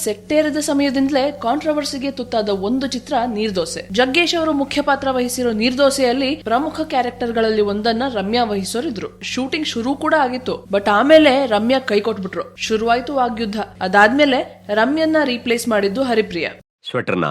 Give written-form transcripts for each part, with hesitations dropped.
ಸೆಟ್ಟೇರಿದ ಸಮಯದಿಂದಲೇ ಕಾಂಟ್ರವರ್ಸಿಗೆ ತುತ್ತಾದ ಒಂದು ಚಿತ್ರ ನೀರ್ದೋಸೆ. ಜಗ್ಗೇಶ್ ಅವರು ಮುಖ್ಯ ಪಾತ್ರ ವಹಿಸಿರೋ ನೀರ್ದೋಸೆಯಲ್ಲಿ ಪ್ರಮುಖ ಕ್ಯಾರೆಕ್ಟರ್ ಗಳಲ್ಲಿ ಒಂದನ್ನ ರಮ್ಯಾ ವಹಿಸೋರಿದ್ರು. ಶೂಟಿಂಗ್ ಶುರು ಕೂಡ ಆಗಿತ್ತು, ಬಟ್ ಆಮೇಲೆ ರಮ್ಯಾ ಕೈ ಕೊಟ್ಬಿಟ್ರು. ಶುರುವಾಯ್ತು ವಾಗ್ಯುದ್ಧ. ಅದಾದ್ಮೇಲೆ ರಮ್ಯನ್ನ ರೀಪ್ಲೇಸ್ ಮಾಡಿದ್ದು ಹರಿಪ್ರಿಯಾ. ಸ್ವೆಟರ್ನ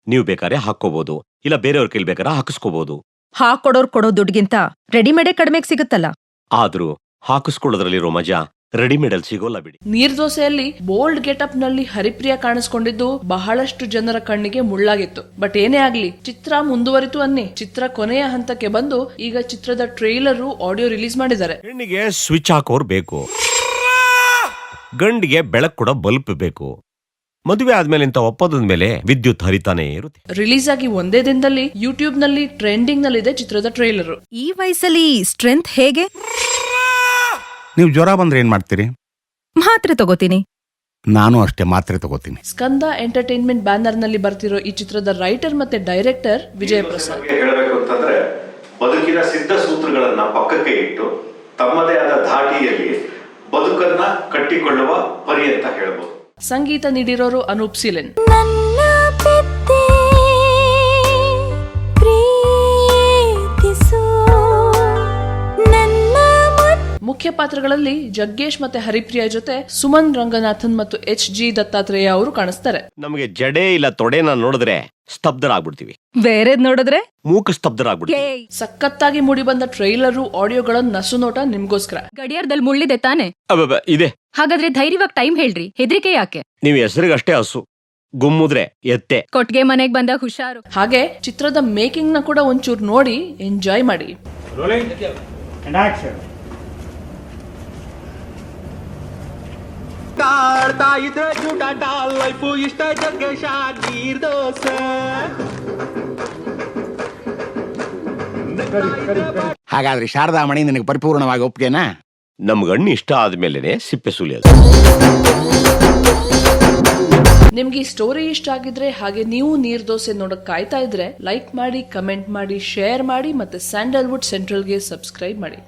ನೀವು ಬೇಕಾದ್ರೆ ಹಾಕೋಬಹುದು, ಇಲ್ಲ ಬೇರೆಯವ್ರ ಕೈಲಿ ಬೇಕಾದ್ರೆ ಹಾಕಿಸ್ಕೋಬಹುದು. ಹಾಕೊಡೋರ್ ಕೊಡೋ ದುಡ್ಗಿಂತ ರೆಡಿಮೇಡೇ ಕಡಿಮೆಗೆ ಸಿಗುತ್ತಲ್ಲ. ಆದ್ರೂ ಹಾಕಿಸ್ಕೊಳ್ಳೋದ್ರಲ್ಲಿರೋ ಮಜಾ ರೆಡಿಮೇಡ್ ಅಲ್ಲಿ ಸಿಗೋಲ್ಲ ಬಿಡಿ. ನೀರ್ದೋಸೆಯಲ್ಲಿ ಬೋಲ್ಡ್ ಗೆಟಪ್ ನಲ್ಲಿ ಹರಿಪ್ರಿಯಾ ಕಾಣಿಸ್ಕೊಂಡಿದ್ದು ಬಹಳಷ್ಟು ಜನರ ಕಣ್ಣಿಗೆ ಮುಳ್ಳಾಗಿತ್ತು. ಬಟ್ ಏನೇ ಆಗ್ಲಿ, ಚಿತ್ರ ಮುಂದುವರಿತು ಅನ್ನಿ. ಚಿತ್ರ ಕೊನೆಯ ಹಂತಕ್ಕೆ ಬಂದು ಈಗ ಚಿತ್ರದ ಟ್ರೈಲರ್ ಆಡಿಯೋ ರಿಲೀಸ್ ಮಾಡಿದ್ದಾರೆ. ಹೆಣ್ಣಿಗೆ ಸ್ವಿಚ್ ಹಾಕೋರ್ ಬೇಕು, ಗಂಡಿಗೆ ಬೆಳಕು ಕೂಡ ಬಲ್ಪ್ ಬೇಕು. ಮದುವೆ ಆದ್ಮೇಲೆ ಇಂತ ಒಪ್ಪಂದದ ಮೇಲೆ ವಿದ್ಯುತ್ ಹರಿತಾನೆ ಇರುತ್ತೆ. ರಿಲೀಸ್ ಆಗಿ ಒಂದೇ ದಿನದಲ್ಲಿ ಯೂಟ್ಯೂಬ್ ನಲ್ಲಿ ಟ್ರೆಂಡಿಂಗ್ ನಲ್ಲಿದೆ ಚಿತ್ರದ ಟ್ರೈಲರ್. ಈ ವಯಸ್ಸಲ್ಲಿ ಸ್ಟ್ರೆಂತ್ ಹೇಗೆ? ನೀವು ಜ್ವರ ಬಂದ್ರೆ ಏನ್ ಮಾಡ್ತೀರಿ? ಮಾತ್ರೆ ತಗೋತೀನಿ. ನಾನು ಅಷ್ಟೇ ಮಾತ್ರೆ ತಗೋತೀನಿ. ಸ್ಕಂದ ಎಂಟರ್ಟೈನ್ಮೆಂಟ್ ಬ್ಯಾನರ್ ನಲ್ಲಿ ಬರ್ತಿರೋ ಈ ಚಿತ್ರದ ರೈಟರ್ ಮತ್ತೆ ಡೈರೆಕ್ಟರ್ ವಿಜಯ ಪ್ರಸಾದ್. ಹೇಳಬೇಕು ಅಂತಂದ್ರೆ, ಬದುಕಿನ ಸಿದ್ಧ ಸೂತ್ರಗಳನ್ನ ಪಕ್ಕಕ್ಕೆ ಇಟ್ಟು ತಮ್ಮದೇ ಆದ ಧಾಟಿಯಲ್ಲಿ ಬದುಕನ್ನ ಕಟ್ಟಿಕೊಳ್ಳುವ ಪರಿ ಅಂತ ಹೇಳ್ಬೋದು. ಸಂಗೀತ ನೀಡಿರೋರು ಅನೂಪ್ ಸಿಲೆನ್. ಮುಖ್ಯ ಪಾತ್ರಗಳಲ್ಲಿ ಜಗ್ಗೇಶ್ ಮತ್ತೆ ಹರಿಪ್ರಿಯಾ ಜೊತೆ ಸುಮನ್ ರಂಗನಾಥನ್ ಮತ್ತು HG ದತ್ತಾತ್ರೇಯ ಅವರು ಕಾಣಿಸ್ತಾರೆ. ನಮಗೆ ಜಡೆ ಇಲ್ಲ ತೊಡೆನ ನೋಡಿದ್ರೆ ಸ್ತಬ್ಧರಾಗ್ಬಿಡ್ತೀವಿ, ಬೇರೆದ್ ನೋಡಿದ್ರೆ ಮೂಕ ಸ್ತಬ್ಧರಾಗ್ಬಿಡ್ತೀವಿ. ಸಖತ್ತಾಗಿ ಮೂಡಿ ಬಂದ ಟ್ರೈಲರು ಆಡಿಯೋಗಳ ನಸುನೋಟ ನಿಮ್ಗೋಸ್ಕರ. ಗಡಿಯಾರದಲ್ಲಿ ಮುಳ್ಳಿದೆ ತಾನೆ? ಇದೆ. ಹಾಗಾದ್ರೆ ಧೈರ್ಯವಾಗಿ ಟೈಮ್ ಹೇಳ್ರಿ, ಹೆದರಿಕೆ ಯಾಕೆ? ನೀವು ಹೆಸರಿಗಷ್ಟೇ ಹಸು, ಗುಮ್ಮುದ್ರೆ ಎತ್ತೆ. ಕೊಟ್ಗೆ ಮನೆಗ್ ಬಂದಾಗ ಹುಷಾರು. ಹಾಗೆ ಚಿತ್ರದ ಮೇಕಿಂಗ್ ನ ಕೂಡ ಒಂಚೂರು ನೋಡಿ ಎಂಜಾಯ್ ಮಾಡಿ. ಹಾಗಾದ್ರೆ ಶಾರದಾ ಮಣಿ ನಿನಗೆ ಪರಿಪೂರ್ಣವಾಗಿ ಒಪ್ಪಿಗೆನಾ? ನಮ್ಗಣ್ಣು ಇಷ್ಟ ಆದ್ಮೇಲೆ ಸಿಪ್ಪೆ ಸುಲಿಯೋದು. ನಿಮ್ಗೆ ಈ ಸ್ಟೋರಿ ಇಷ್ಟ ಆಗಿದ್ರೆ, ಹಾಗೆ ನೀವು ನೀರ್ದೋಸೆ ನೋಡಕ್ ಕಾಯ್ತಾ ಇದ್ರೆ, ಲೈಕ್ ಮಾಡಿ, ಕಮೆಂಟ್ ಮಾಡಿ, ಶೇರ್ ಮಾಡಿ ಮತ್ತೆ ಸ್ಯಾಂಡಲ್ವುಡ್ ಸೆಂಟ್ರಲ್ಗೆ ಸಬ್ಸ್ಕ್ರೈಬ್ ಮಾಡಿ.